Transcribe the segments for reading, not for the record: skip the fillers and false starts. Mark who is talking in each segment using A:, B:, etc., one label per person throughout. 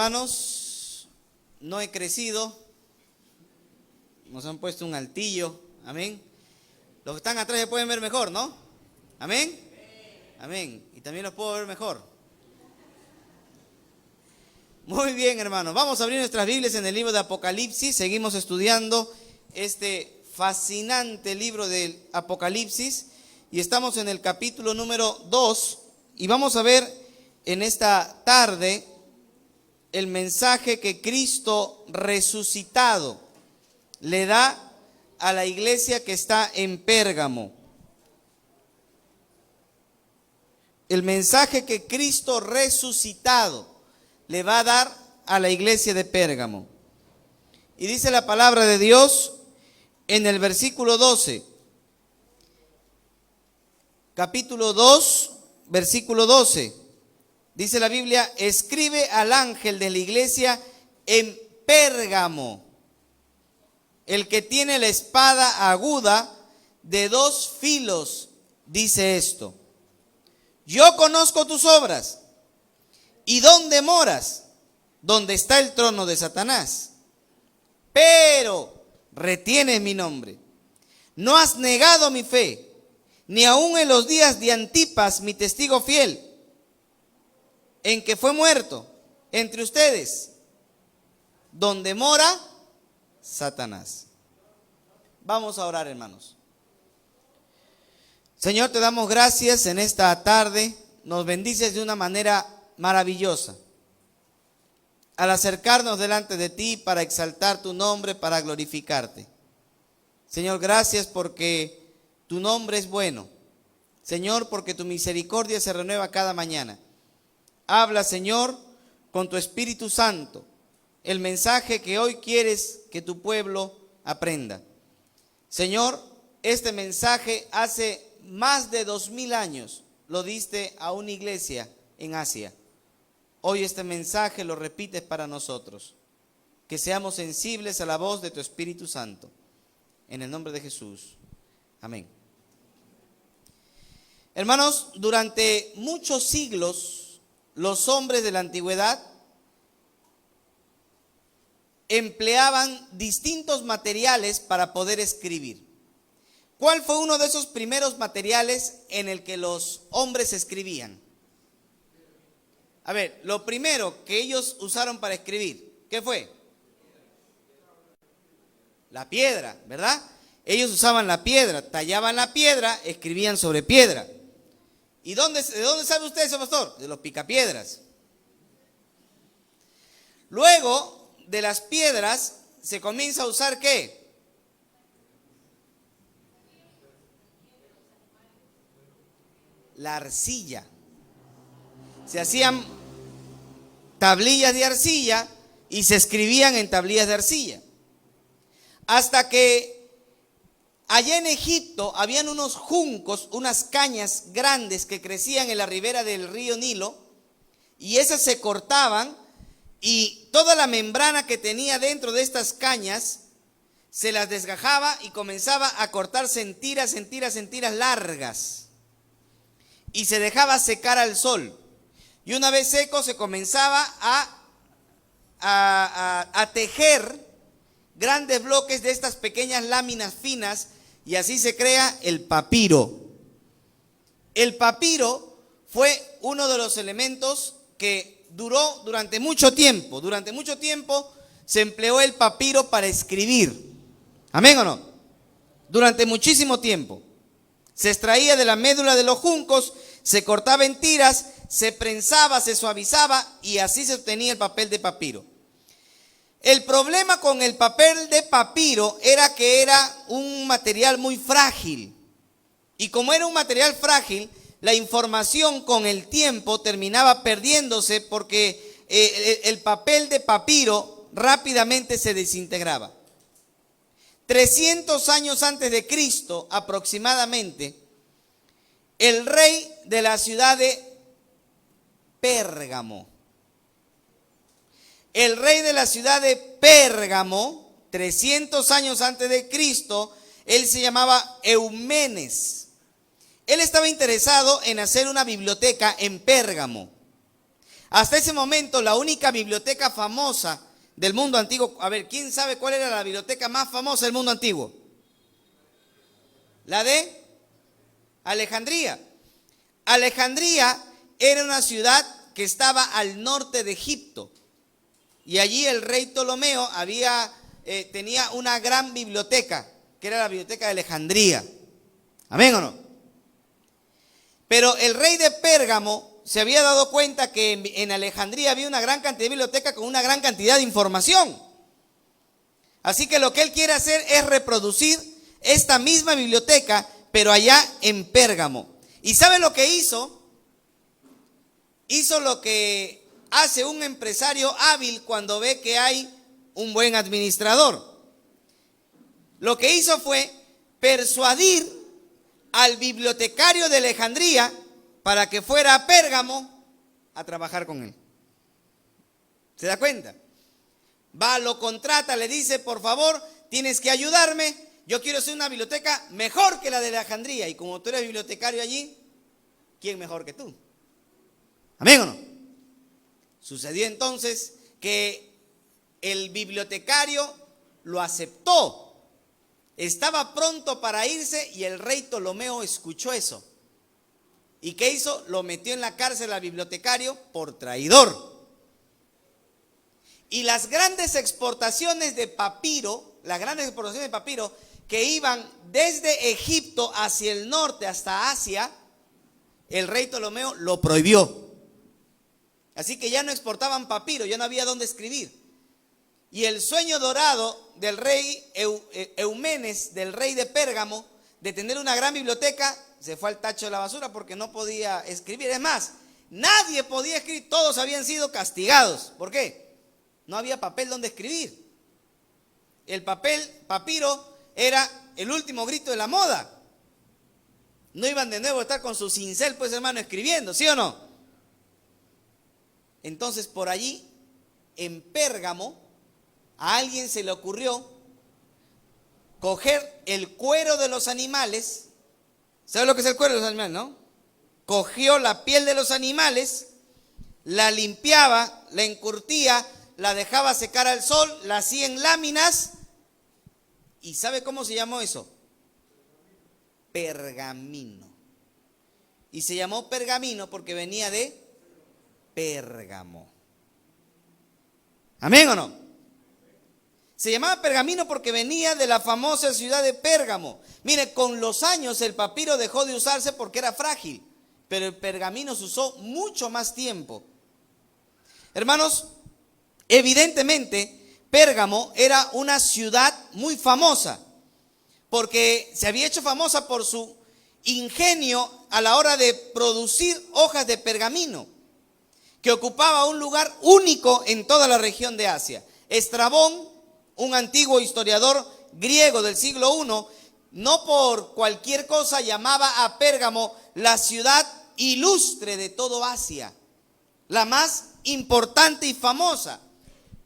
A: hermanos, no he crecido, nos han puesto un altillo, amén. Los que están atrás se pueden ver mejor, ¿no? Amén. Amén. Y también los puedo ver mejor. Muy bien, hermanos, vamos a abrir nuestras Biblias en el libro de Apocalipsis. Seguimos estudiando este fascinante libro del Apocalipsis y estamos en el capítulo número 2 y vamos a ver en esta tarde el mensaje que Cristo resucitado le da a la iglesia que está en Pérgamo. El mensaje que Cristo resucitado le va a dar a la iglesia de Pérgamo. Y dice la palabra de Dios en el versículo 12. Capítulo 2, versículo 12. Dice la Biblia: escribe al ángel de la iglesia en Pérgamo, el que tiene la espada aguda de 2 filos, dice esto: yo conozco tus obras y dónde moras, donde está el trono de Satanás, pero retienes mi nombre, no has negado mi fe, ni aun en los días de Antipas, mi testigo fiel, en que fue muerto entre ustedes, donde mora Satanás. Vamos a orar, hermanos. Señor, te damos gracias en esta tarde, nos bendices de una manera maravillosa al acercarnos delante de ti para exaltar tu nombre, para glorificarte. Señor, gracias porque tu nombre es bueno. Señor, porque tu misericordia se renueva cada mañana. Habla, Señor, con tu Espíritu Santo, el mensaje que hoy quieres que tu pueblo aprenda. Señor, este mensaje hace más de 2000 años lo diste a una iglesia en Asia. Hoy este mensaje lo repites para nosotros. Que seamos sensibles a la voz de tu Espíritu Santo. En el nombre de Jesús. Amén. Hermanos, durante muchos siglos, los hombres de la antigüedad empleaban distintos materiales para poder escribir. ¿Cuál fue uno de esos primeros materiales en el que los hombres escribían? A ver, lo primero que ellos usaron para escribir, ¿qué fue? La piedra, ¿verdad? Ellos usaban la piedra, tallaban la piedra, escribían sobre piedra. ¿Y de dónde sabe usted eso, pastor? De los picapiedras. Luego de las piedras se comienza a usar ¿qué? La arcilla. Se hacían tablillas de arcilla y se escribían en tablillas de arcilla. Hasta que allá en Egipto habían unos juncos, unas cañas grandes que crecían en la ribera del río Nilo, y esas se cortaban y toda la membrana que tenía dentro de estas cañas se las desgajaba y comenzaba a cortarse en tiras largas y se dejaba secar al sol. Y una vez seco se comenzaba a tejer grandes bloques de estas pequeñas láminas finas y así se crea el papiro. El papiro fue uno de los elementos que duró durante mucho tiempo. Durante mucho tiempo se empleó el papiro para escribir. ¿Amén o no? Durante muchísimo tiempo. Se extraía de la médula de los juncos, se cortaba en tiras, se prensaba, se suavizaba y así se obtenía el papel de papiro. El problema con el papel de papiro era que era un material muy frágil. Y como era un material frágil, la información con el tiempo terminaba perdiéndose porque el papel de papiro rápidamente se desintegraba. 300 años antes de Cristo aproximadamente, el rey de la ciudad de Pérgamo, el rey de la ciudad de Pérgamo, 300 años antes de Cristo, él se llamaba Eumenes. Él estaba interesado en hacer una biblioteca en Pérgamo. Hasta ese momento, la única biblioteca famosa del mundo antiguo. A ver, ¿quién sabe cuál era la biblioteca más famosa del mundo antiguo? La de Alejandría. Alejandría era una ciudad que estaba al norte de Egipto. Y allí el rey Ptolomeo tenía una gran biblioteca, que era la biblioteca de Alejandría. ¿Amén o no? Pero el rey de Pérgamo se había dado cuenta que en Alejandría había una gran cantidad de biblioteca con una gran cantidad de información. Así que lo que él quiere hacer es reproducir esta misma biblioteca, pero allá en Pérgamo. ¿Y sabe lo que hizo? Hizo lo que hace un empresario hábil cuando ve que hay un buen administrador. Lo que hizo fue persuadir al bibliotecario de Alejandría para que fuera a Pérgamo a trabajar con él. ¿Se da cuenta? Va, lo contrata, le dice, por favor, tienes que ayudarme, yo quiero hacer una biblioteca mejor que la de Alejandría. Y como tú eres bibliotecario allí, ¿quién mejor que tú? ¿Amén o no? Sucedió entonces que el bibliotecario lo aceptó. Estaba pronto para irse y el rey Ptolomeo escuchó eso. ¿Y qué hizo? Lo metió en la cárcel al bibliotecario por traidor. Y las grandes exportaciones de papiro, que iban desde Egipto hacia el norte hasta Asia, el rey Ptolomeo lo prohibió. Así que ya no exportaban papiro, ya no había dónde escribir. Y el sueño dorado del rey Eumenes, del rey de Pérgamo, de tener una gran biblioteca, se fue al tacho de la basura porque no podía escribir. Es más, nadie podía escribir, todos habían sido castigados. ¿Por qué? No había papel donde escribir. El papiro, era el último grito de la moda. No iban de nuevo a estar con su cincel, pues hermano, escribiendo, ¿sí o no? Entonces por allí, en Pérgamo, a alguien se le ocurrió coger el cuero de los animales. ¿Sabe lo que es el cuero de los animales, no? Cogió la piel de los animales, la limpiaba, la encurtía, la dejaba secar al sol, la hacía en láminas. ¿Y sabe cómo se llamó eso? Pergamino. Y se llamó pergamino porque venía de Pérgamo. ¿Amén o no? Se llamaba pergamino porque venía de la famosa ciudad de Pérgamo. Mire, con los años el papiro dejó de usarse porque era frágil, pero el pergamino se usó mucho más tiempo. Hermanos, evidentemente Pérgamo era una ciudad muy famosa, porque se había hecho famosa por su ingenio a la hora de producir hojas de pergamino, que ocupaba un lugar único en toda la región de Asia. Estrabón, un antiguo historiador griego del siglo I, no por cualquier cosa llamaba a Pérgamo la ciudad ilustre de todo Asia, la más importante y famosa.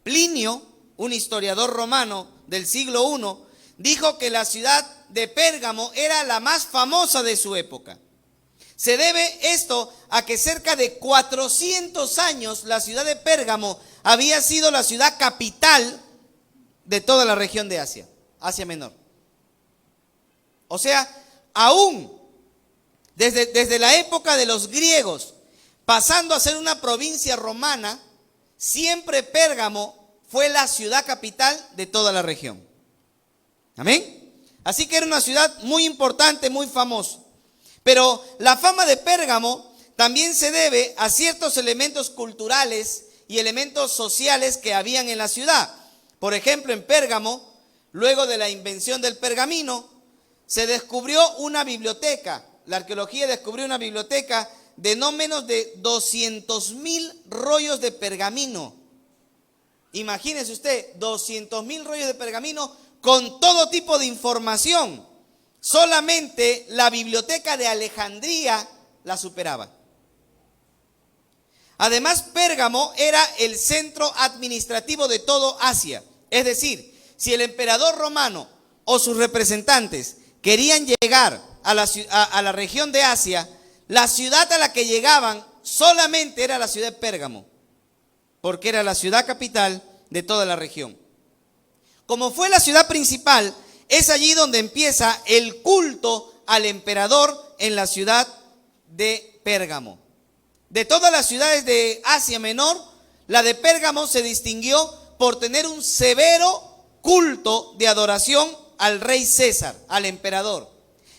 A: Plinio, un historiador romano del siglo I, dijo que la ciudad de Pérgamo era la más famosa de su época. Se debe esto a que cerca de 400 años la ciudad de Pérgamo había sido la ciudad capital de toda la región de Asia, Asia Menor. O sea, aún desde la época de los griegos, pasando a ser una provincia romana, siempre Pérgamo fue la ciudad capital de toda la región. ¿Amén? Así que era una ciudad muy importante, muy famosa. Pero la fama de Pérgamo también se debe a ciertos elementos culturales y elementos sociales que habían en la ciudad. Por ejemplo, en Pérgamo, luego de la invención del pergamino, se descubrió una biblioteca. La arqueología descubrió una biblioteca de no menos de 200,000 rollos de pergamino. Imagínese usted, 200,000 rollos de pergamino con todo tipo de información. Solamente la biblioteca de Alejandría la superaba. Además, Pérgamo era el centro administrativo de todo Asia. Es decir, si el emperador romano o sus representantes querían llegar a la región de Asia, la ciudad a la que llegaban solamente era la ciudad de Pérgamo. porque era la ciudad capital de toda la región. Como fue la ciudad principal, es allí donde empieza el culto al emperador en la ciudad de Pérgamo. De todas las ciudades de Asia Menor, la de Pérgamo se distinguió por tener un severo culto de adoración al rey César, al emperador.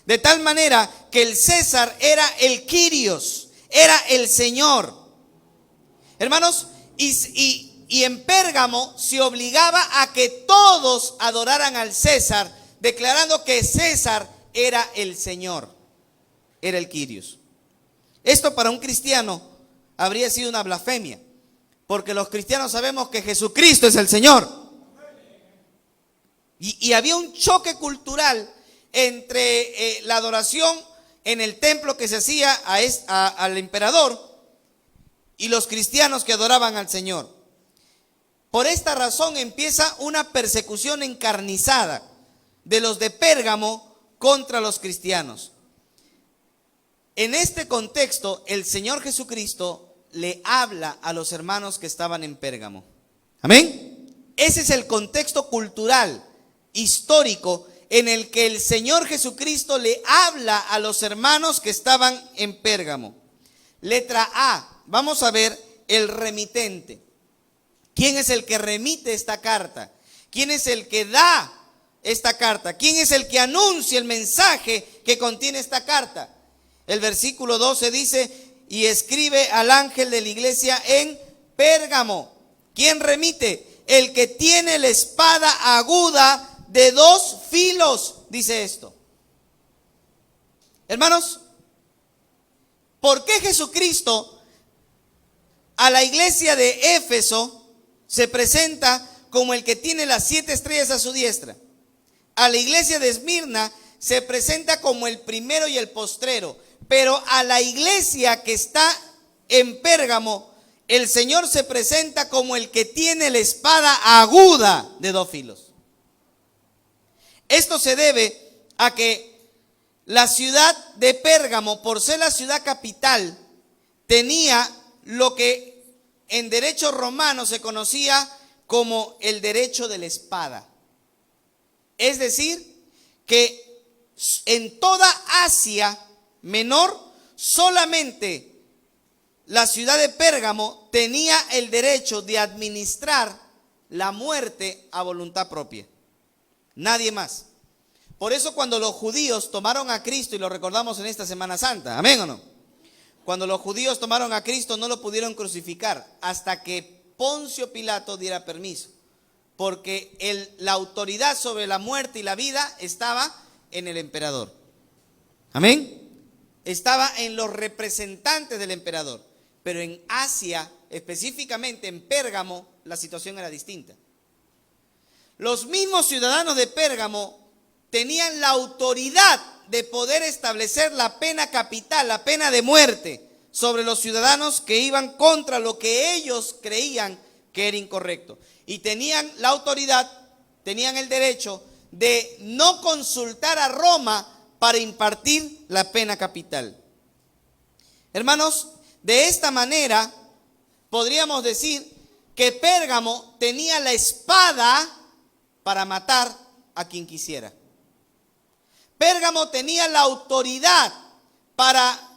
A: De tal manera que el César era el Kyrios, era el Señor. Hermanos, y en Pérgamo se obligaba a que todos adoraran al César, declarando que César era el Señor, era el Kyrios. Esto para un cristiano habría sido una blasfemia, porque los cristianos sabemos que Jesucristo es el Señor. Y había un choque cultural entre la adoración en el templo que se hacía al emperador y los cristianos que adoraban al Señor. Por esta razón empieza una persecución encarnizada de los de Pérgamo contra los cristianos. En este contexto, el Señor Jesucristo le habla a los hermanos que estaban en Pérgamo. Amén. Ese es el contexto cultural, histórico, en el que el Señor Jesucristo le habla a los hermanos que estaban en Pérgamo. Letra A, vamos a ver el remitente. ¿Quién es el que remite esta carta? ¿Quién es el que da esta carta? ¿Quién es el que anuncia el mensaje que contiene esta carta? El versículo 12 dice: y escribe al ángel de la iglesia en Pérgamo. ¿Quién remite? El que tiene la espada aguda de 2 filos, dice esto. Hermanos, ¿por qué Jesucristo a la iglesia de Éfeso se presenta como el que tiene las 7 estrellas a su diestra? A la iglesia de Esmirna se presenta como el primero y el postrero, pero a la iglesia que está en Pérgamo, el Señor se presenta como el que tiene la espada aguda de 2 filos. Esto se debe a que la ciudad de Pérgamo, por ser la ciudad capital, tenía lo que en derecho romano se conocía como el derecho de la espada. Es decir, que en toda Asia Menor, solamente la ciudad de Pérgamo tenía el derecho de administrar la muerte a voluntad propia. Nadie más. Por eso cuando los judíos tomaron a Cristo, y lo recordamos en esta Semana Santa, ¿amén o no? Cuando los judíos tomaron a Cristo no lo pudieron crucificar hasta que Poncio Pilato diera permiso, porque la autoridad sobre la muerte y la vida estaba en el emperador. ¿Amén? Estaba en los representantes del emperador. Pero en Asia, específicamente en Pérgamo, la situación era distinta. Los mismos ciudadanos de Pérgamo tenían la autoridad de poder establecer la pena capital, la pena de muerte, sobre los ciudadanos que iban contra lo que ellos creían que era incorrecto. Y tenían la autoridad, tenían el derecho de no consultar a Roma para impartir la pena capital. Hermanos, de esta manera podríamos decir que Pérgamo tenía la espada para matar a quien quisiera. Pérgamo tenía la autoridad para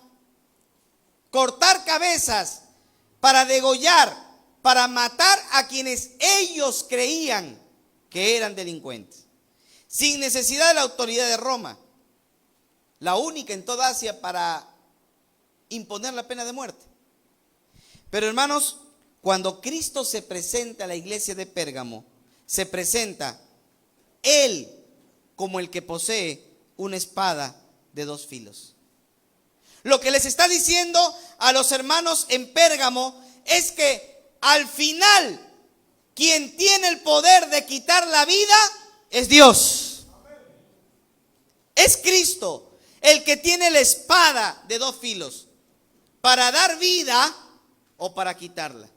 A: cortar cabezas, para degollar, para matar a quienes ellos creían que eran delincuentes, sin necesidad de la autoridad de Roma, la única en toda Asia para imponer la pena de muerte. Pero hermanos, cuando Cristo se presenta a la iglesia de Pérgamo, se presenta Él como el que posee una espada de 2 filos. Lo que les está diciendo a los hermanos en Pérgamo es que al final quien tiene el poder de quitar la vida es Dios. Es Cristo el que tiene la espada de 2 filos para dar vida o para quitarla.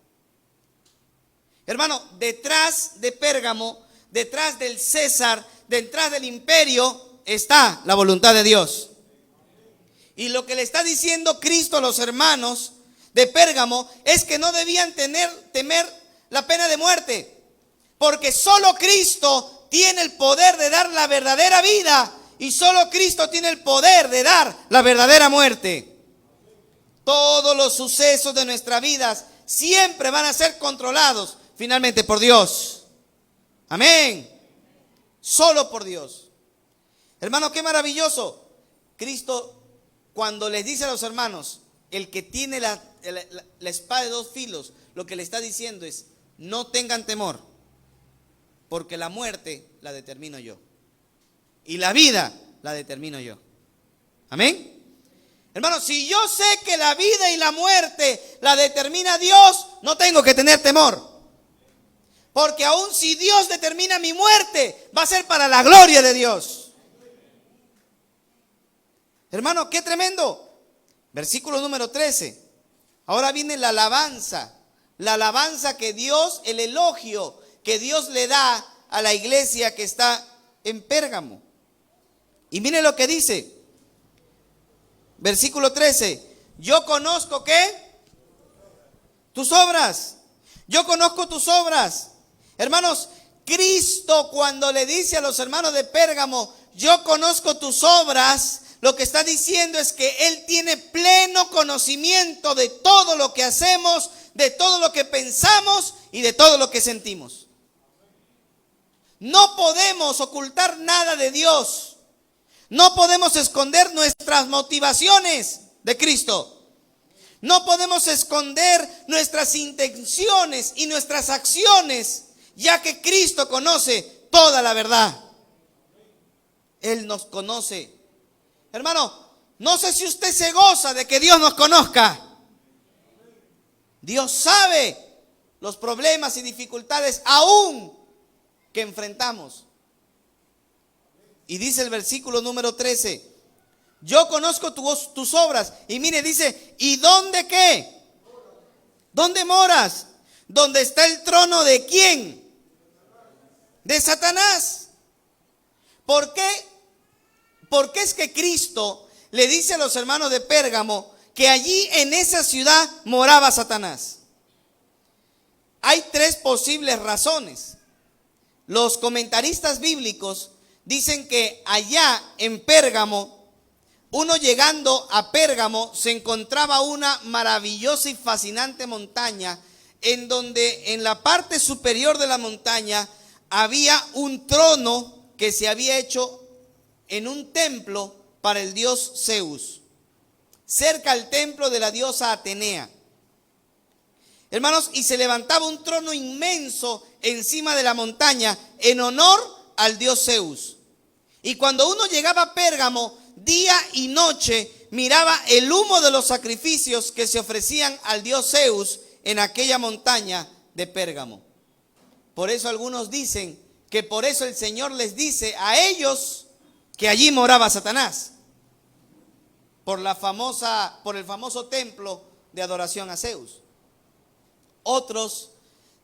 A: Hermano, detrás de Pérgamo, detrás del César, detrás del imperio, está la voluntad de Dios. Y lo que le está diciendo Cristo a los hermanos de Pérgamo es que no debían temer la pena de muerte, porque solo Cristo tiene el poder de dar la verdadera vida y solo Cristo tiene el poder de dar la verdadera muerte. Todos los sucesos de nuestras vidas siempre van a ser controlados finalmente por Dios. Amén. Solo por Dios. Hermano, qué maravilloso. Cristo, cuando les dice a los hermanos, el que tiene la espada de dos filos, lo que le está diciendo es: no tengan temor, porque la muerte la determino yo y la vida la determino yo. Amén. Hermano, si yo sé que la vida y la muerte la determina Dios, no tengo que tener temor, porque aun si Dios determina mi muerte, va a ser para la gloria de Dios. Hermano, qué tremendo. Versículo número 13. Ahora viene la alabanza que Dios, el elogio que Dios le da a la iglesia que está en Pérgamo. Y mire lo que dice. Versículo 13. Yo conozco, ¿qué? Tus obras. Yo conozco tus obras. Hermanos, Cristo cuando le dice a los hermanos de Pérgamo, yo conozco tus obras, lo que está diciendo es que Él tiene pleno conocimiento de todo lo que hacemos, de todo lo que pensamos y de todo lo que sentimos. No podemos ocultar nada de Dios. No podemos esconder nuestras motivaciones de Cristo. No podemos esconder nuestras intenciones y nuestras acciones, ya que Cristo conoce toda la verdad. Él nos conoce. Hermano, no sé si usted se goza de que Dios nos conozca. Dios sabe los problemas y dificultades aún que enfrentamos. Y dice el versículo número 13, yo conozco tus obras. Y mire, dice, ¿y dónde qué? ¿Dónde moras? ¿Dónde está el trono de quién? De Satanás. ¿Por qué? Porque es que Cristo le dice a los hermanos de Pérgamo que allí en esa ciudad moraba Satanás. Hay tres posibles razones. Los comentaristas bíblicos dicen que allá en Pérgamo, uno llegando a Pérgamo, se encontraba una maravillosa y fascinante montaña, en donde en la parte superior de la montaña había un trono que se había hecho en un templo para el dios Zeus, cerca al templo de la diosa Atenea. Hermanos, y se levantaba un trono inmenso encima de la montaña en honor al dios Zeus. Y cuando uno llegaba a Pérgamo, día y noche, miraba el humo de los sacrificios que se ofrecían al dios Zeus en aquella montaña de Pérgamo. Por eso algunos dicen que por eso el Señor les dice a ellos que allí moraba Satanás, por el famoso templo de adoración a Zeus. Otros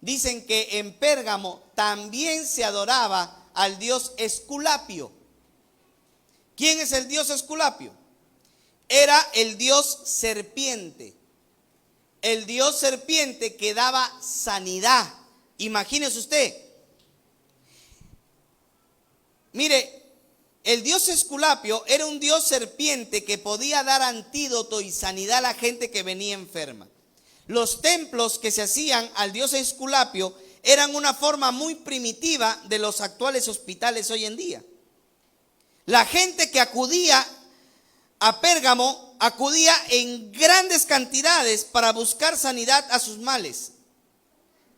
A: dicen que en Pérgamo también se adoraba al dios Esculapio. ¿Quién es el dios Esculapio? Era el dios serpiente. El dios serpiente que daba sanidad. Imagínese usted. Mire, el dios Esculapio era un dios serpiente que podía dar antídoto y sanidad a la gente que venía enferma. Los templos que se hacían al dios Esculapio eran una forma muy primitiva de los actuales hospitales hoy en día. La gente que acudía a Pérgamo acudía en grandes cantidades para buscar sanidad a sus males.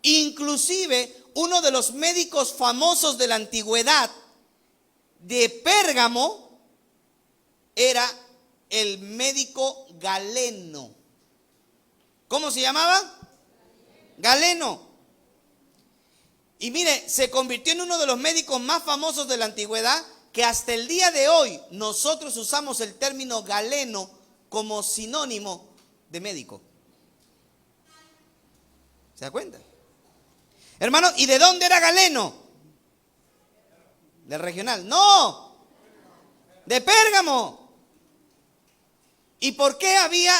A: Inclusive uno de los médicos famosos de la antigüedad de Pérgamo era el médico Galeno. ¿Cómo se llamaba? Galeno. Y mire, se convirtió en uno de los médicos más famosos de la antigüedad, que hasta el día de hoy nosotros usamos el término galeno como sinónimo de médico. ¿Se da cuenta? Hermano, ¿y de dónde era Galeno? ¿Del regional? No, de Pérgamo. ¿Y por qué había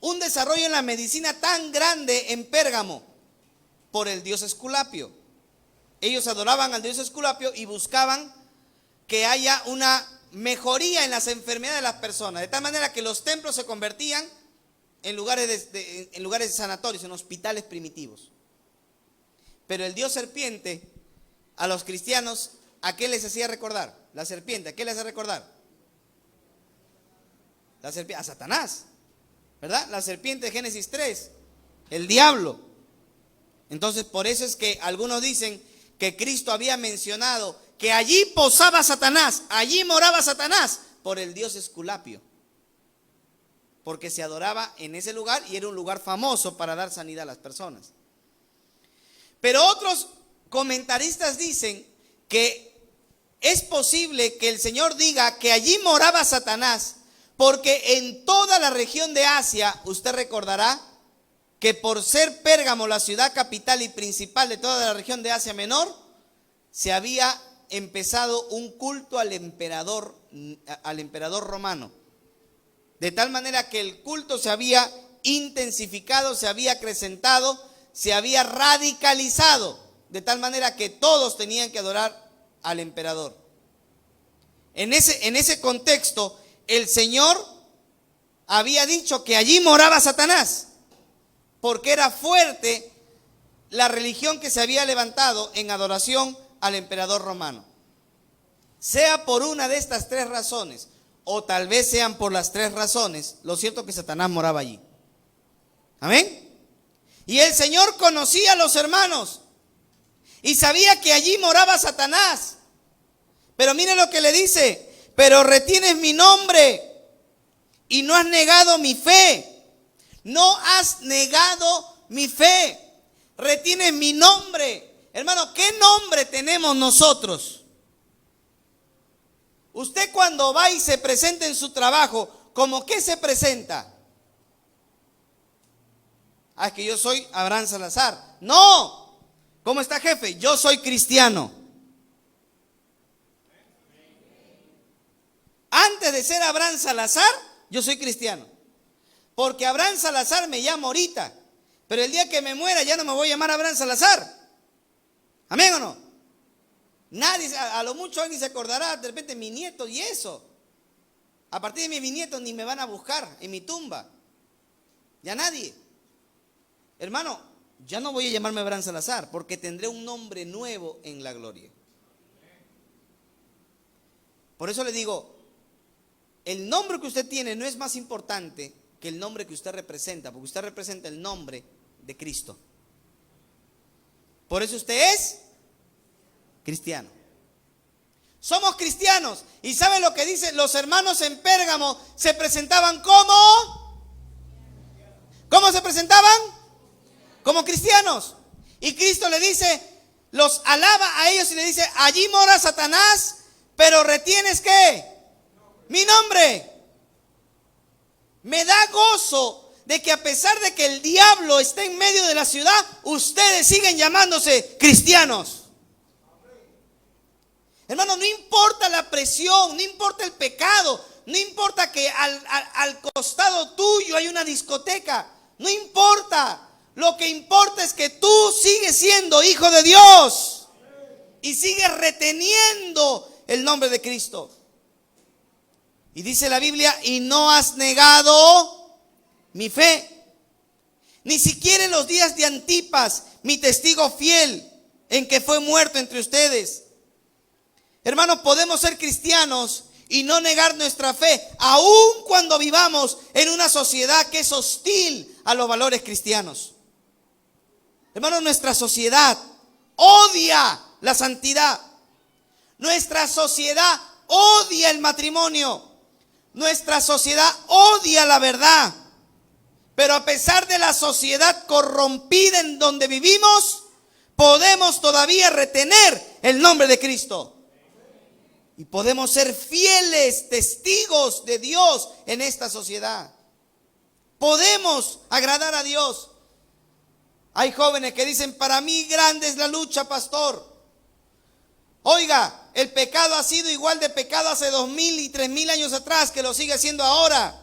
A: un desarrollo en la medicina tan grande en Pérgamo por el dios Esculapio. Ellos adoraban al dios Esculapio y buscaban que haya una mejoría en las enfermedades de las personas, de tal manera que los templos se convertían en lugares de sanatorios, en hospitales primitivos. Pero el dios serpiente, a los cristianos, ¿a qué les hacía recordar? La serpiente, ¿a qué les hace recordar? La serpiente, a Satanás, ¿verdad? La serpiente de Génesis 3, el diablo. Entonces, por eso es que algunos dicen que Cristo había mencionado que allí posaba Satanás, allí moraba Satanás, por el dios Esculapio, porque se adoraba en ese lugar y era un lugar famoso para dar sanidad a las personas. Pero otros comentaristas dicen que es posible que el Señor diga que allí moraba Satanás, porque en toda la región de Asia, usted recordará que por ser Pérgamo la ciudad capital y principal de toda la región de Asia Menor, se había empezado un culto al emperador romano. De tal manera que el culto se había intensificado, se había acrecentado, se había radicalizado, de tal manera que todos tenían que adorar al emperador. En ese contexto, el Señor había dicho que allí moraba Satanás, porque era fuerte la religión que se había levantado en adoración al emperador romano. Sea por una de estas tres razones, o tal vez sean por las tres razones, lo cierto es que Satanás moraba allí. Amén. Y el Señor conocía a los hermanos y sabía que allí moraba Satanás. Pero mire lo que le dice: pero retienes mi nombre y no has negado mi fe. No has negado mi fe. Retienes mi nombre. Hermano, ¿qué nombre tenemos nosotros? Usted cuando va y se presenta en su trabajo, ¿cómo qué se presenta? Ah, es que yo soy Abraham Salazar. No. ¿Cómo está, jefe? Yo soy cristiano. Antes de ser Abraham Salazar, yo soy cristiano. Porque Abraham Salazar me llamo ahorita, pero el día que me muera ya no me voy a llamar Abraham Salazar. ¿Amén o no? Nadie, a lo mucho alguien se acordará de repente mi nieto y eso. A partir de mi nieto ni me van a buscar en mi tumba. Ya nadie. Hermano, ya no voy a llamarme Abraham Salazar porque tendré un nombre nuevo en la gloria. Por eso le digo, el nombre que usted tiene no es más importante que el nombre que usted representa, porque usted representa el nombre de Cristo. Por eso usted es cristiano. Somos cristianos. ¿Y saben lo que dicen? Los hermanos en Pérgamo se presentaban como... ¿Cómo se presentaban? Como cristianos. Y Cristo le dice, los alaba a ellos y le dice, allí mora Satanás, pero retienes ¿qué? Mi nombre. Me da gozo de que a pesar de que el diablo esté en medio de la ciudad, ustedes siguen llamándose cristianos. Hermano, no importa la presión, no importa el pecado, no importa que al costado tuyo hay una discoteca, no importa. Lo que importa es que tú sigues siendo hijo de Dios y sigues reteniendo el nombre de Cristo. Y dice la Biblia, y no has negado mi fe, ni siquiera en los días de Antipas, mi testigo fiel, en que fue muerto entre ustedes. Hermanos, podemos ser cristianos y no negar nuestra fe, aun cuando vivamos en una sociedad que es hostil a los valores cristianos. Hermanos, nuestra sociedad odia la santidad. Nuestra sociedad odia el matrimonio. Nuestra sociedad odia la verdad. Pero a pesar de la sociedad corrompida en donde vivimos, podemos todavía retener el nombre de Cristo. Y podemos ser fieles testigos de Dios en esta sociedad. Podemos agradar a Dios. Hay jóvenes que dicen, para mí grande es la lucha, pastor. Oiga, el pecado ha sido igual de pecado hace 2000 y 3000 años atrás que lo sigue siendo ahora.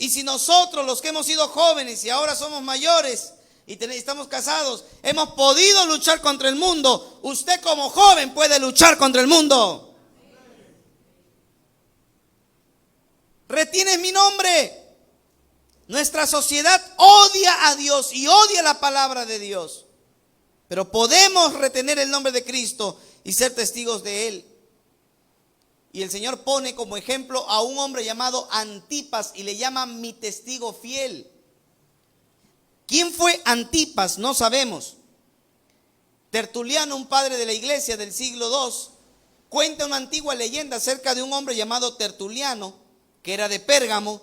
A: Y si nosotros, los que hemos sido jóvenes y ahora somos mayores y estamos casados, hemos podido luchar contra el mundo, usted como joven puede luchar contra el mundo. ¿Retienes mi nombre? Nuestra sociedad odia a Dios y odia la palabra de Dios. Pero podemos retener el nombre de Cristo y ser testigos de Él. Y el Señor pone como ejemplo a un hombre llamado Antipas y le llama mi testigo fiel. ¿Quién fue Antipas? No sabemos. Tertuliano, un padre de la iglesia del siglo II, cuenta una antigua leyenda acerca de un hombre llamado Tertuliano, que era de Pérgamo,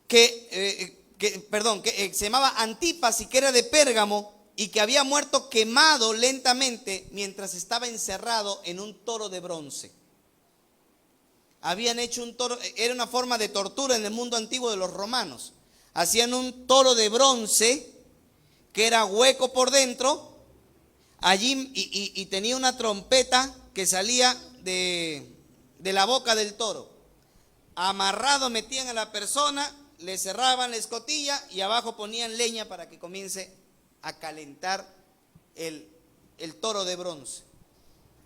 A: que se llamaba Antipas y que era de Pérgamo y que había muerto quemado lentamente mientras estaba encerrado en un toro de bronce. Habían hecho un toro, era una forma de tortura en el mundo antiguo de los romanos. Hacían un toro de bronce que era hueco por dentro, allí y tenía una trompeta que salía de la boca del toro. Amarrado metían a la persona, le cerraban la escotilla y abajo ponían leña para que comience a calentar el toro de bronce.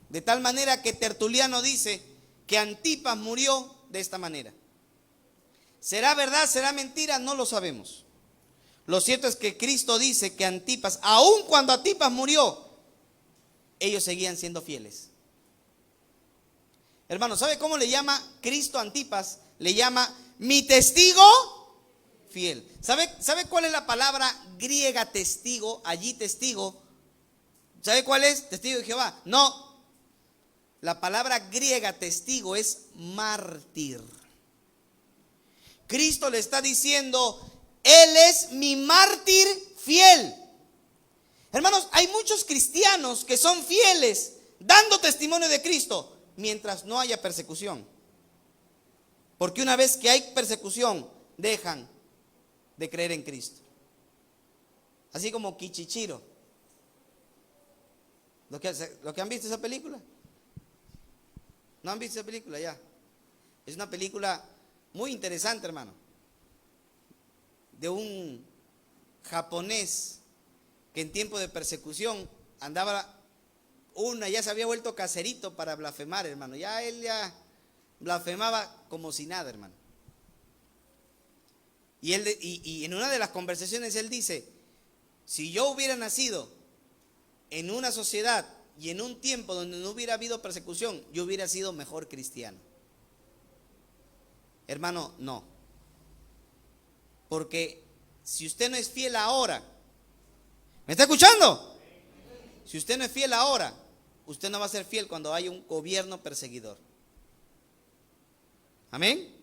A: De tal manera que Tertuliano dice que Antipas murió de esta manera. ¿Será verdad? ¿Será mentira? No lo sabemos. Lo cierto es que Cristo dice que Antipas, aun cuando Antipas murió, ellos seguían siendo fieles. Hermano, ¿sabe cómo le llama Cristo a Antipas? Le llama mi testigo fiel. ¿Sabe cuál es la palabra griega testigo? Allí testigo. ¿Sabe cuál es? Testigo de Jehová. No. La palabra griega testigo es mártir. Cristo le está diciendo, Él es mi mártir fiel. Hermanos, hay muchos cristianos que son fieles dando testimonio de Cristo mientras no haya persecución. Porque una vez que hay persecución, dejan de creer en Cristo. Así como Kichichiro. ¿Los que han visto esa película? ¿No han visto esa película ya? Es una película muy interesante, hermano. De un japonés que en tiempo de persecución andaba ya se había vuelto caserito para blasfemar, hermano. Él blasfemaba como si nada, hermano. Y en una de las conversaciones él dice, si yo hubiera nacido en una sociedad y en un tiempo donde no hubiera habido persecución, yo hubiera sido mejor cristiano. Hermano, no. Porque si usted no es fiel ahora, ¿me está escuchando? Si usted no es fiel ahora, usted no va a ser fiel cuando haya un gobierno perseguidor. Amén.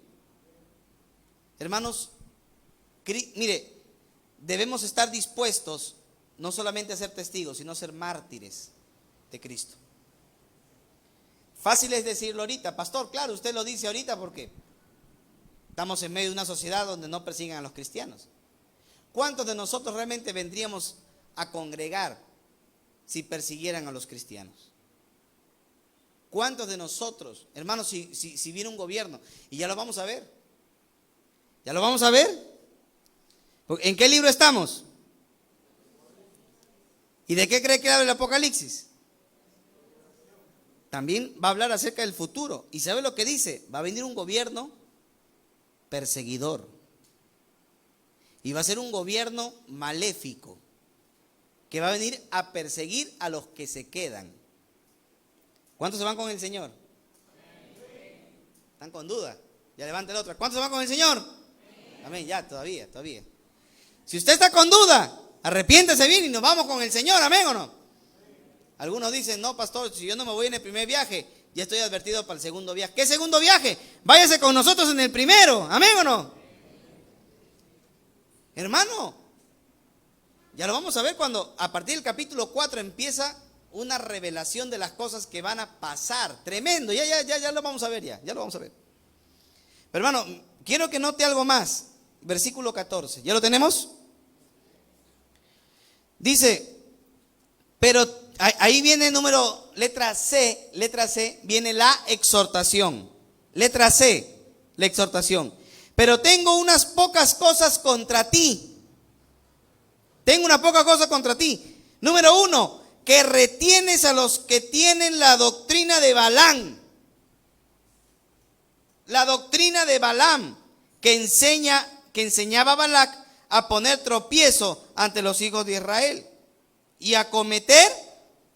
A: Hermanos, mire, debemos estar dispuestos no solamente a ser testigos, sino a ser mártires de Cristo. Fácil es decirlo ahorita, pastor, claro, usted lo dice ahorita porque estamos en medio de una sociedad donde no persiguen a los cristianos. ¿Cuántos de nosotros realmente vendríamos a congregar si persiguieran a los cristianos? ¿Cuántos de nosotros, hermanos, si viene un gobierno, y ya lo vamos a ver? ¿Ya lo vamos a ver? ¿En qué libro estamos? ¿Y de qué cree que habla el Apocalipsis? También va a hablar acerca del futuro. ¿Y sabe lo que dice? Va a venir un gobierno perseguidor. Y va a ser un gobierno maléfico que va a venir a perseguir a los que se quedan. ¿Cuántos se van con el Señor? ¿Están con duda? Ya levante la otra. ¿Cuántos se van con el Señor? Amén, ya, todavía. Si usted está con duda, arrepiéntese bien y nos vamos con el Señor, amén o no. Algunos dicen, no, pastor, si yo no me voy en el primer viaje, ya estoy advertido para el segundo viaje. ¿Qué segundo viaje? Váyase con nosotros en el primero, amén o no. Hermano, ya lo vamos a ver cuando a partir del capítulo 4 empieza una revelación de las cosas que van a pasar. Tremendo, ya lo vamos a ver, ya lo vamos a ver. Pero hermano, quiero que note algo más. Versículo 14, ¿ya lo tenemos? Dice, pero ahí viene el número, letra C, viene la exhortación. Letra C, la exhortación. pero tengo unas pocas cosas contra ti. Tengo una poca cosa contra ti. Número 1, que retienes a los que tienen la doctrina de Balaam. La doctrina de Balaam, que enseñaba a Balac a poner tropiezo ante los hijos de Israel y a cometer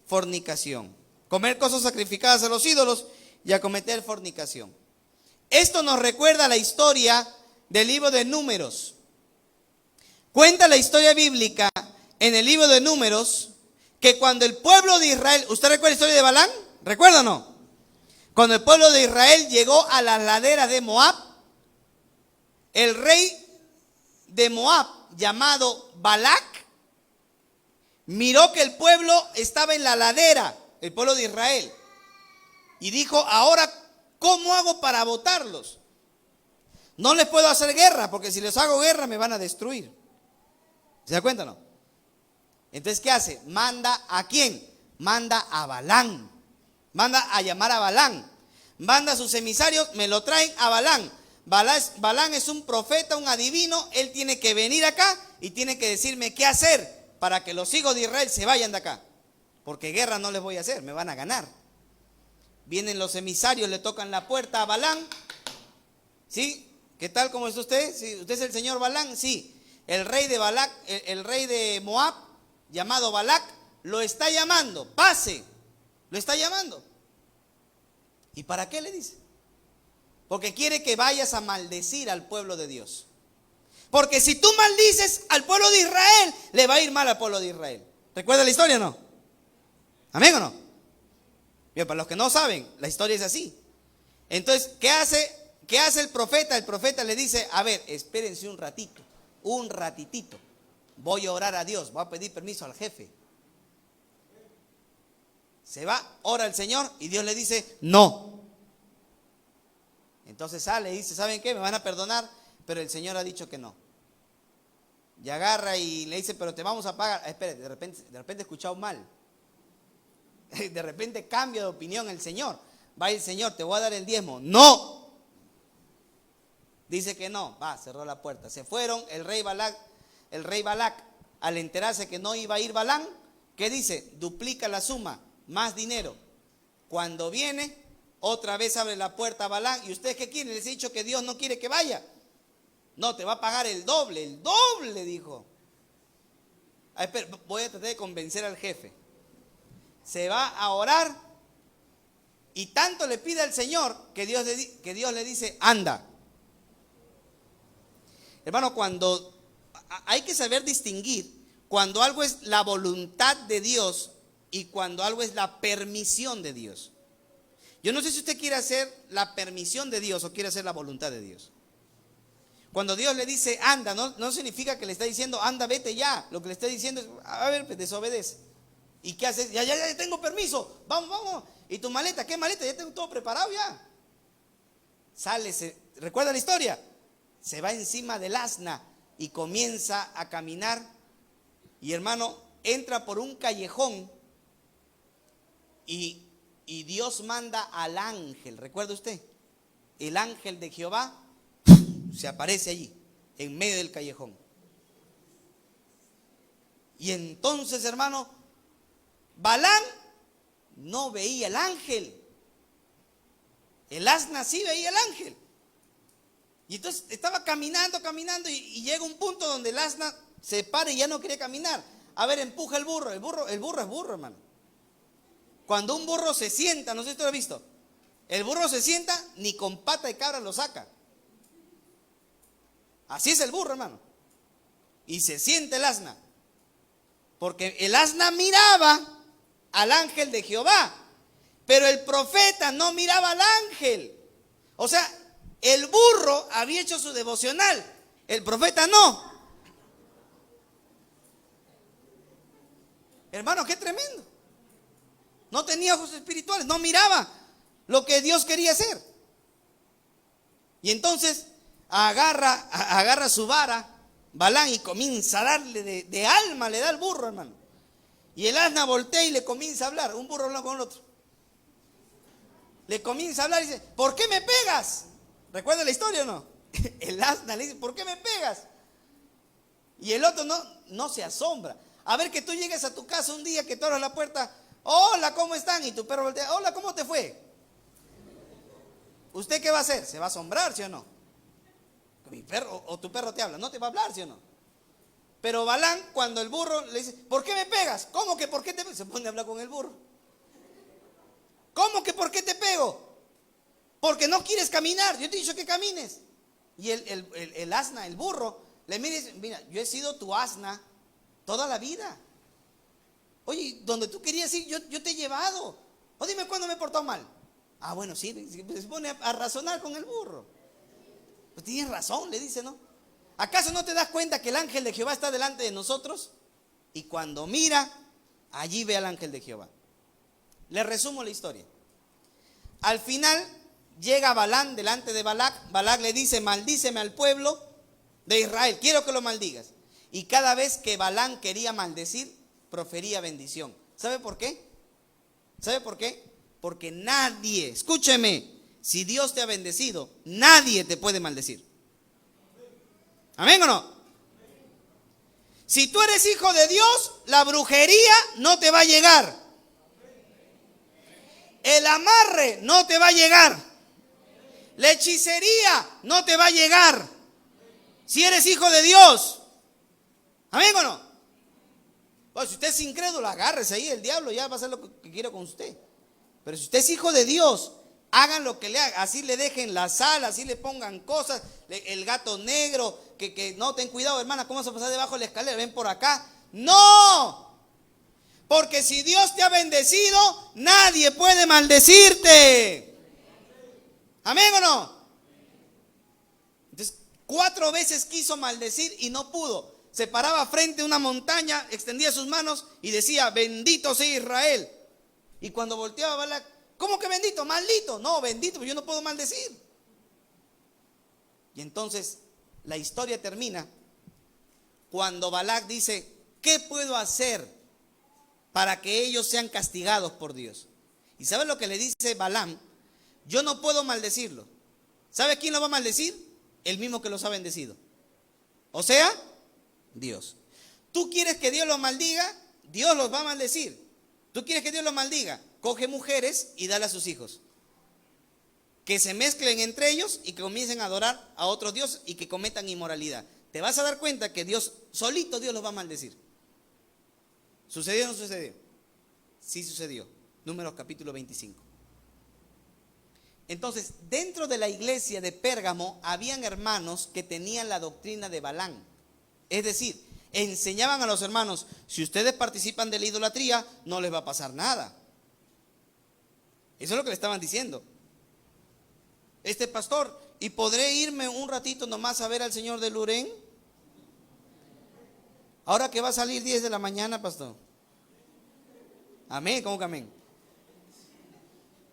A: fornicación. Comer cosas sacrificadas a los ídolos y a cometer fornicación. Esto nos recuerda la historia del libro de Números. Cuenta la historia bíblica en el libro de Números que cuando el pueblo de Israel, ¿usted recuerda la historia de Balaam? ¿Recuerda o no? Cuando el pueblo de Israel llegó a las laderas de Moab, el rey de Moab, llamado Balac, miró que el pueblo estaba en la ladera, el pueblo de Israel, y dijo: ahora, ¿cómo hago para botarlos? No les puedo hacer guerra, porque si les hago guerra me van a destruir. ¿Se da cuenta o no? Entonces, ¿qué hace? Manda ¿a quién? Manda a Balaam. Manda a llamar a Balaam. Manda a sus emisarios, me lo traen a Balaam. Balaam es un profeta, un adivino. Él tiene que venir acá y tiene que decirme qué hacer para que los hijos de Israel se vayan de acá. Porque guerra no les voy a hacer, me van a ganar. Vienen los emisarios, le tocan la puerta a Balaam. ¿Sí? ¿Qué tal? ¿Cómo está usted? ¿Sí? ¿Usted es el señor Balaam? Sí. El rey de Balac, el rey de Moab, llamado Balac, lo está llamando. Pase. Lo está llamando. ¿Y para qué le dice? Porque quiere que vayas a maldecir al pueblo de Dios. Porque si tú maldices al pueblo de Israel, le va a ir mal al pueblo de Israel. ¿Recuerda la historia o no? ¿Amén o no? Bien, para los que no saben, la historia es así. Entonces, ¿qué hace el profeta? El profeta le dice: a ver, espérense un ratito, un ratitito. Voy a orar a Dios, voy a pedir permiso al jefe. Se va, ora al Señor y Dios le dice: no. Entonces sale y dice: ¿saben qué? Me van a perdonar, pero el Señor ha dicho que no. Y agarra y le dice: pero te vamos a pagar. Espere, de repente he escuchado mal. De repente cambia de opinión el Señor. Va el Señor: te voy a dar el diezmo. No. Dice que no. Va, cerró la puerta. Se fueron. El rey Balac, al enterarse que no iba a ir Balaam, ¿qué dice? Duplica la suma, más dinero. Cuando viene, otra vez abre la puerta a Balaam. ¿Y ustedes qué quieren? Les he dicho que Dios no quiere que vaya. No, te va a pagar el doble, dijo. Espera, voy a tratar de convencer al jefe. Se va a orar y tanto le pide al Señor que Dios le dice: anda. Hermano, cuando hay que saber distinguir cuando algo es la voluntad de Dios y cuando algo es la permisión de Dios. Yo no sé si usted quiere hacer la permisión de Dios o quiere hacer la voluntad de Dios. Cuando Dios le dice anda, no significa que le está diciendo anda, vete ya. Lo que le está diciendo es: a ver, pues desobedece. ¿Y qué haces? Ya tengo permiso, vamos. ¿Y tu maleta? ¿Qué maleta? Ya tengo todo preparado ya. Sale, ¿recuerda la historia? Se va encima del asna y comienza a caminar. Y hermano, entra por un callejón y Dios manda al ángel. ¿Recuerda usted? El ángel de Jehová se aparece allí, en medio del callejón. Y entonces, hermano, Balaam no veía el ángel. El asna sí veía el ángel. Y entonces estaba caminando y llega un punto donde el asna se para y ya no quiere caminar. A ver, empuja el burro. El burro es burro, hermano. Cuando un burro se sienta, no sé si usted lo ha visto, el burro se sienta, ni con pata de cabra lo saca. Así es el burro, hermano. Y se siente el asna. Porque el asna miraba al ángel de Jehová, pero el profeta no miraba al ángel. O sea, el burro había hecho su devocional, el profeta no. Hermano, qué tremendo. No tenía ojos espirituales, no miraba lo que Dios quería hacer. Y entonces agarra su vara, Balaam, y comienza a darle de alma, le da al burro, hermano. Y el asna voltea y le comienza a hablar. Un burro habla con el otro. Le comienza a hablar y dice: ¿por qué me pegas? ¿Recuerda la historia o no? el asna le dice, ¿por qué me pegas? Y el otro no se asombra. A ver que tú llegues a tu casa un día que tú abras la puerta, hola, ¿cómo están? Y tu perro voltea, hola, ¿cómo te fue? ¿Usted qué va a hacer? ¿Se va a asombrar, sí o no? Mi perro, o tu perro te habla, no te va a hablar, sí o no. Pero Balaam, cuando el burro le dice, ¿por qué me pegas? ¿Cómo que por qué te pegas? Se pone a hablar con el burro. ¿Cómo que por qué te pego? Porque no quieres caminar, yo te he dicho que camines. Y el asna, el burro, le mira y dice, mira, yo he sido tu asna toda la vida. Oye, donde tú querías ir, yo te he llevado. O dime cuándo me he portado mal. Ah, bueno, sí, se pone a razonar con el burro. Pues tienes razón, le dice, ¿no? ¿Acaso no te das cuenta que el ángel de Jehová está delante de nosotros? Y cuando mira, allí ve al ángel de Jehová. Le resumo la historia. Al final llega Balaam delante de Balac. Balac le dice, maldíceme al pueblo de Israel, quiero que lo maldigas. Y cada vez que Balaam quería maldecir, profería bendición. ¿Sabe por qué? ¿Sabe por qué? Porque nadie, escúcheme, si Dios te ha bendecido, nadie te puede maldecir. ¿Amén o no? Si tú eres hijo de Dios, la brujería no te va a llegar. El amarre no te va a llegar. La hechicería no te va a llegar. Si eres hijo de Dios. ¿Amén o no? Pues si usted es incrédulo, agárrese ahí, el diablo ya va a hacer lo que quiera con usted. Pero si usted es hijo de Dios, hagan lo que le hagan, así le dejen la sal, así le pongan cosas, el gato negro, que no, ten cuidado hermana, ¿cómo vas a pasar debajo de la escalera? Ven por acá. No, porque si Dios te ha bendecido, nadie puede maldecirte. ¿Amén o no? Entonces, 4 veces quiso maldecir y no pudo. Se paraba frente a una montaña, extendía sus manos y decía, bendito sea Israel. Y cuando volteaba Balac, ¿cómo que bendito? Maldito. No, bendito, porque yo no puedo maldecir. Y entonces la historia termina cuando Balac dice, ¿qué puedo hacer para que ellos sean castigados por Dios? ¿Y sabe lo que le dice Balaam? Yo no puedo maldecirlo. ¿Sabe quién lo va a maldecir? El mismo que los ha bendecido. O sea, Dios. ¿Tú quieres que Dios los maldiga? Dios los va a maldecir. ¿Tú quieres que Dios los maldiga? Coge mujeres y dale a sus hijos. Que se mezclen entre ellos y que comiencen a adorar a otros dioses y que cometan inmoralidad. Te vas a dar cuenta que Dios, solito Dios los va a maldecir. ¿Sucedió o no sucedió? Sí sucedió. Números capítulo 25. Entonces, dentro de la iglesia de Pérgamo habían hermanos que tenían la doctrina de Balaam. Es decir, enseñaban a los hermanos, si ustedes participan de la idolatría, no les va a pasar nada. Eso es lo que le estaban diciendo. Pastor, ¿y podré irme un ratito nomás a ver al señor de Lurén? Ahora que va a salir 10 de la mañana, pastor. Amén, ¿cómo que amén?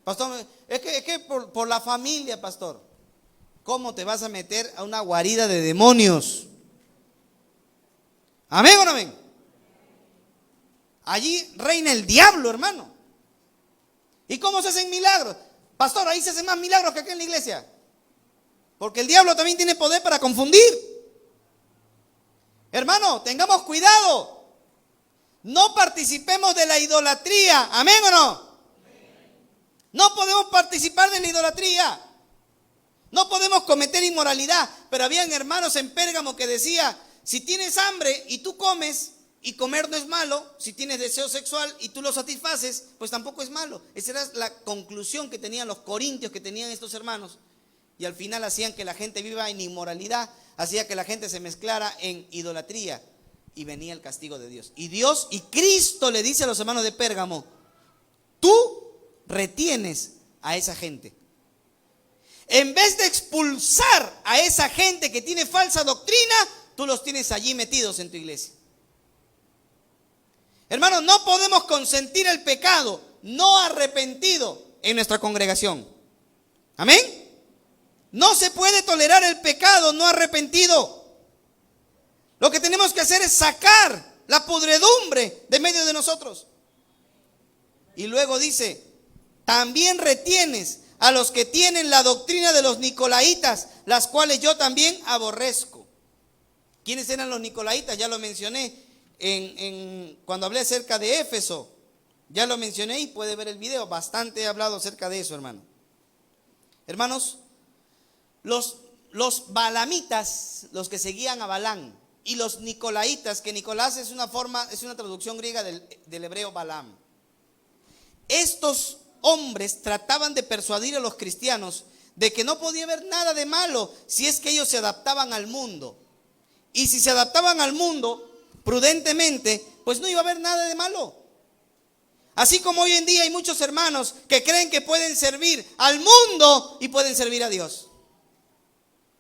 A: Pastor, es que por la familia, pastor. ¿Cómo te vas a meter a una guarida de demonios? ¿Amén o no amén? Allí reina el diablo, hermano. ¿Y cómo se hacen milagros? Pastor, ahí se hacen más milagros que aquí en la iglesia. Porque el diablo también tiene poder para confundir. Hermano, tengamos cuidado. No participemos de la idolatría. ¿Amén o no? No podemos participar de la idolatría. No podemos cometer inmoralidad. Pero habían hermanos en Pérgamo que decía, si tienes hambre y tú comes, y comer no es malo, si tienes deseo sexual y tú lo satisfaces, pues tampoco es malo. Esa era la conclusión que tenían los corintios, que tenían estos hermanos. Y al final hacían que la gente viva en inmoralidad, hacía que la gente se mezclara en idolatría. Y venía el castigo de Dios. Y Dios y Cristo le dice a los hermanos de Pérgamo, tú retienes a esa gente. En vez de expulsar a esa gente que tiene falsa doctrina, tú los tienes allí metidos en tu iglesia. Hermanos, no podemos consentir el pecado no arrepentido en nuestra congregación. ¿Amén? No se puede tolerar el pecado no arrepentido. Lo que tenemos que hacer es sacar la podredumbre de medio de nosotros. Y luego dice, también retienes a los que tienen la doctrina de los nicolaitas, las cuales yo también aborrezco. ¿Quiénes eran los nicolaitas? Ya lo mencioné cuando hablé acerca de Éfeso. Ya lo mencioné y puede ver el video. Bastante he hablado acerca de eso, hermano. Hermanos, los balamitas, los que seguían a Balán, y los nicolaitas, que Nicolás es una traducción griega del hebreo Balaam. Estos hombres trataban de persuadir a los cristianos de que no podía haber nada de malo si es que ellos se adaptaban al mundo. Y si se adaptaban al mundo prudentemente, pues no iba a haber nada de malo. Así como hoy en día hay muchos hermanos que creen que pueden servir al mundo y pueden servir a Dios.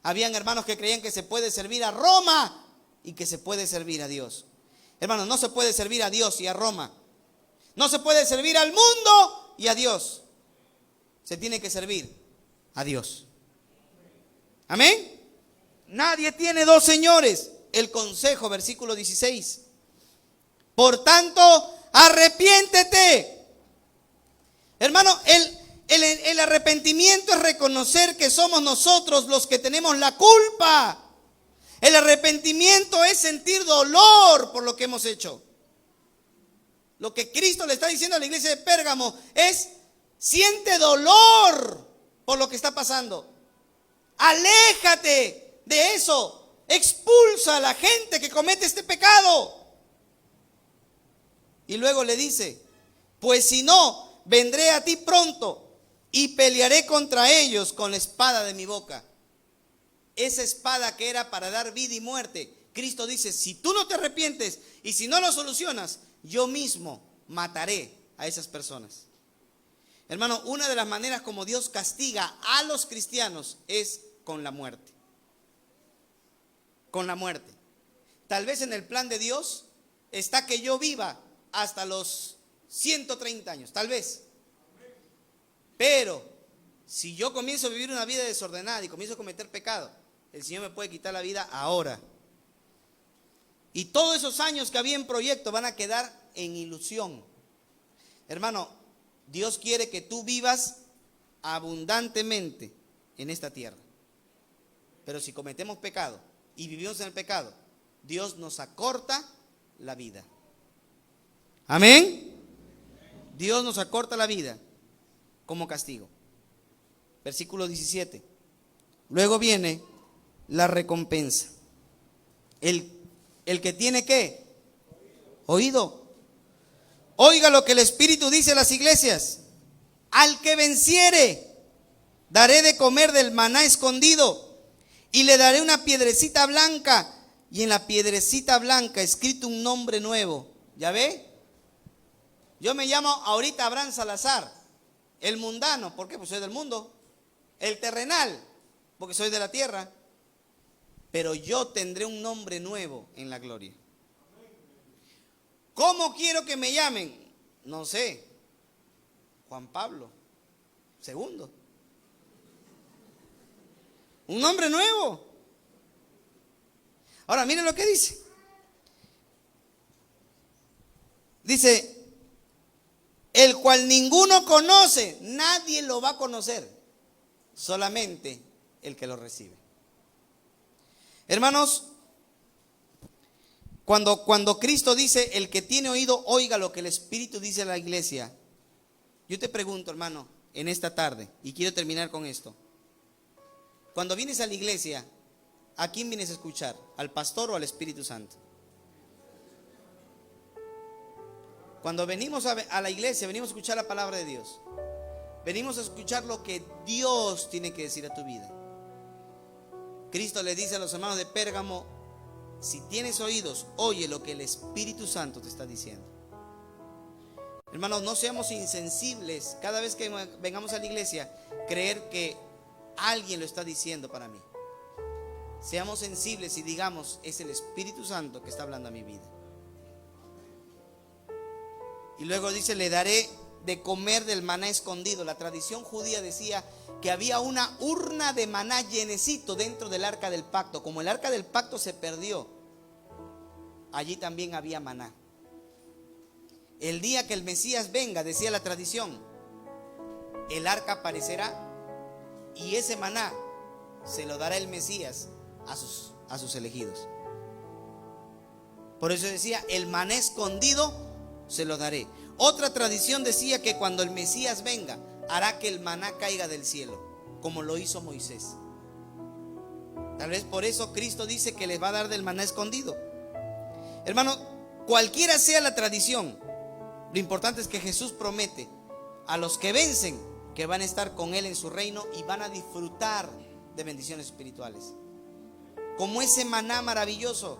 A: Habían hermanos que creían que se puede servir a Roma y que se puede servir a Dios. Hermanos, no se puede servir a Dios y a Roma. No se puede servir al mundo y a Dios. Se tiene que servir a Dios. Amén. Nadie tiene dos señores. El consejo, versículo 16. Por tanto, arrepiéntete. Hermano, el arrepentimiento es reconocer que somos nosotros los que tenemos la culpa. El arrepentimiento es sentir dolor por lo que hemos hecho. Lo que Cristo le está diciendo a la iglesia de Pérgamo es: siente dolor por lo que está pasando. Aléjate de eso. Expulsa a la gente que comete este pecado. Y luego le dice: pues si no, vendré a ti pronto y pelearé contra ellos con la espada de mi boca. Esa espada que era para dar vida y muerte. Cristo dice: si tú no te arrepientes y si no lo solucionas, yo mismo mataré a esas personas. Hermano, una de las maneras como Dios castiga a los cristianos es con la muerte. Con la muerte. Tal vez en el plan de Dios está que yo viva hasta los 130 años, tal vez. Pero si yo comienzo a vivir una vida desordenada y comienzo a cometer pecado, el Señor me puede quitar la vida ahora. Y todos esos años que había en proyecto van a quedar en ilusión. Hermano, Dios quiere que tú vivas abundantemente en esta tierra. Pero si cometemos pecado y vivimos en el pecado, Dios nos acorta la vida. Amén. Dios nos acorta la vida como castigo. Versículo 17. Luego viene la recompensa. El que tiene ¿qué? Oído. Oiga lo que el Espíritu dice a las iglesias. Al que venciere, daré de comer del maná escondido, y le daré una piedrecita blanca, y en la piedrecita blanca escrito un nombre nuevo. ¿Ya ve? Yo me llamo ahorita Abraham Salazar. El mundano, ¿por qué? Pues soy del mundo. El terrenal, porque soy de la tierra. Pero yo tendré un nombre nuevo en la gloria. ¿Cómo quiero que me llamen? No sé. Juan Pablo II. Un nombre nuevo. Ahora miren lo que dice. Dice: el cual ninguno conoce, nadie lo va a conocer, solamente el que lo recibe. Hermanos, cuando Cristo dice: el que tiene oído, oiga lo que el Espíritu dice a la iglesia. Yo te pregunto, hermano, en esta tarde, y quiero terminar con esto. Cuando vienes a la iglesia, ¿a quién vienes a escuchar? ¿Al pastor o al Espíritu Santo? Cuando venimos a la iglesia, venimos a escuchar la palabra de Dios. Venimos a escuchar lo que Dios tiene que decir a tu vida. Cristo le dice a los hermanos de Pérgamo: si tienes oídos, oye lo que el Espíritu Santo te está diciendo. Hermanos, no seamos insensibles cada vez que vengamos a la iglesia, creer que alguien lo está diciendo para mí. Seamos sensibles y digamos: es el Espíritu Santo que está hablando a mi vida. Y luego dice: le daré de comer del maná escondido. La tradición judía decía que había una urna de maná llenecito dentro del arca del pacto. Como el arca del pacto se perdió, allí también había maná. El día que el Mesías venga, decía la tradición, el arca aparecerá Y ese maná se lo dará el Mesías a sus elegidos. Por eso decía, el maná escondido se lo daré. Otra tradición decía que cuando el Mesías venga, hará que el maná caiga del cielo, como lo hizo Moisés. Tal vez por eso Cristo dice que les va a dar del maná escondido. Hermano, cualquiera sea la tradición, lo importante es que Jesús promete a los que vencen que van a estar con Él en su reino y van a disfrutar de bendiciones espirituales, como ese maná maravilloso.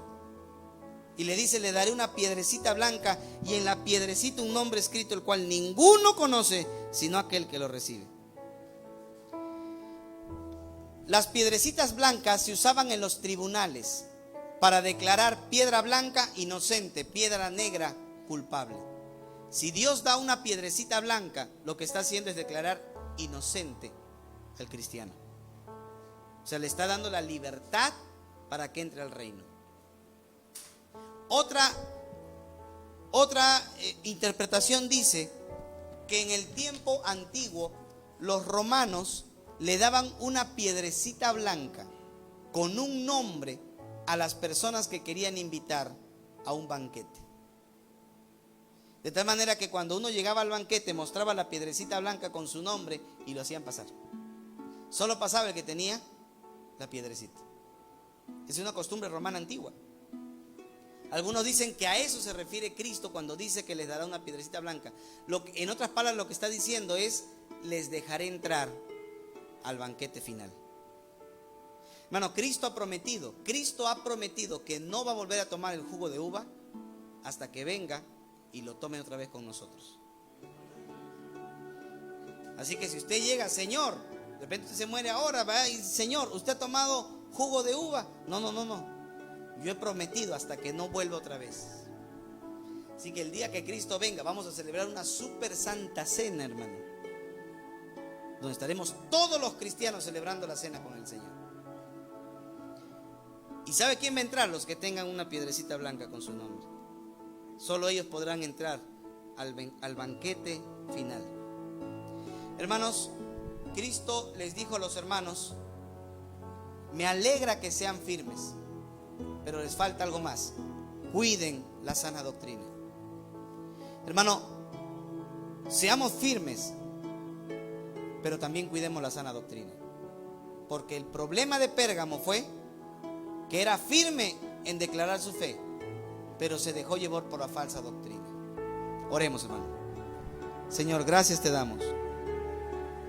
A: Y le dice, le daré una piedrecita blanca y en la piedrecita un nombre escrito, el cual ninguno conoce sino aquel que lo recibe. Las piedrecitas blancas se usaban en los tribunales para declarar piedra blanca inocente, piedra negra culpable. Si Dios da una piedrecita blanca, lo que está haciendo es declarar inocente al cristiano. O sea, le está dando la libertad para que entre al reino. Otra interpretación dice que en el tiempo antiguo los romanos le daban una piedrecita blanca con un nombre a las personas que querían invitar a un banquete. De tal manera que cuando uno llegaba al banquete mostraba la piedrecita blanca con su nombre y lo hacían pasar. Solo pasaba el que tenía la piedrecita. Es una costumbre romana antigua. Algunos dicen que a eso se refiere Cristo cuando dice que les dará una piedrecita blanca. En otras palabras, lo que está diciendo es: les dejaré entrar al banquete final. Hermano, Cristo ha prometido que no va a volver a tomar el jugo de uva hasta que venga y lo tome otra vez con nosotros. Así que si usted llega, Señor, de repente usted se muere ahora, ¿verdad? Y Señor, ¿usted ha tomado jugo de uva? No. Yo he prometido hasta que no vuelva otra vez. Así que el día que Cristo venga, vamos a celebrar una super santa cena, hermano, donde estaremos todos los cristianos celebrando la cena con el Señor. ¿Y sabe quién va a entrar? Los que tengan una piedrecita blanca con su nombre. Solo ellos podrán entrar al banquete final. Hermanos, Cristo les dijo a los hermanos: me alegra que sean firmes, pero les falta algo más. Cuiden la sana doctrina. Hermano, seamos firmes, pero también cuidemos la sana doctrina. Porque el problema de Pérgamo fue que era firme en declarar su fe, pero se dejó llevar por la falsa doctrina. Oremos, hermano. Señor, gracias te damos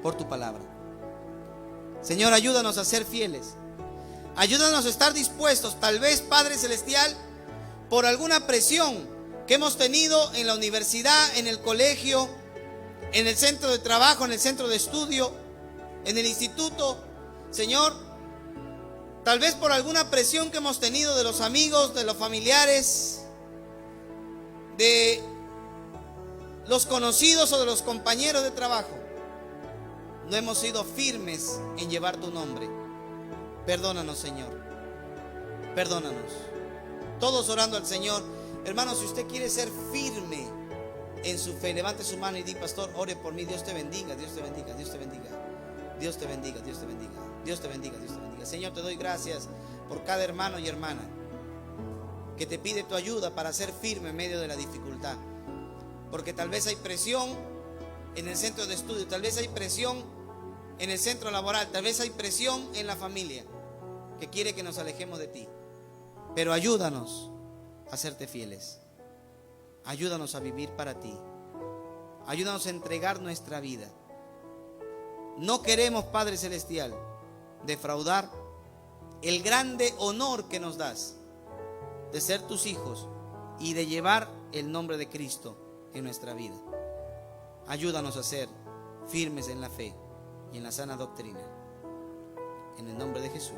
A: por tu palabra. Señor, ayúdanos a ser fieles. Ayúdanos a estar dispuestos, tal vez, Padre Celestial, por alguna presión que hemos tenido en la universidad, en el colegio, en el centro de trabajo, en el centro de estudio, en el instituto. Señor, tal vez por alguna presión que hemos tenido de los amigos, de los familiares, de los conocidos o de los compañeros de trabajo, no hemos sido firmes en llevar tu nombre. Perdónanos, Señor. Perdónanos. Todos orando al Señor. Hermano, si usted quiere ser firme en su fe, levante su mano y diga: pastor, ore por mí. Dios te bendiga, Dios te bendiga, Dios te bendiga. Dios te bendiga, Dios te bendiga. Dios te bendiga, Dios te bendiga. Señor, te doy gracias por cada hermano y hermana que te pide tu ayuda para ser firme en medio de la dificultad. Porque tal vez hay presión en el centro de estudio, tal vez hay presión en el centro laboral, tal vez hay presión en la familia que quiere que nos alejemos de ti. Pero ayúdanos a serte fieles. Ayúdanos a vivir para ti. Ayúdanos a entregar nuestra vida. No queremos, Padre Celestial, defraudar el grande honor que nos das de ser tus hijos y de llevar el nombre de Cristo en nuestra vida. Ayúdanos a ser firmes en la fe y en la sana doctrina. En el nombre de Jesús.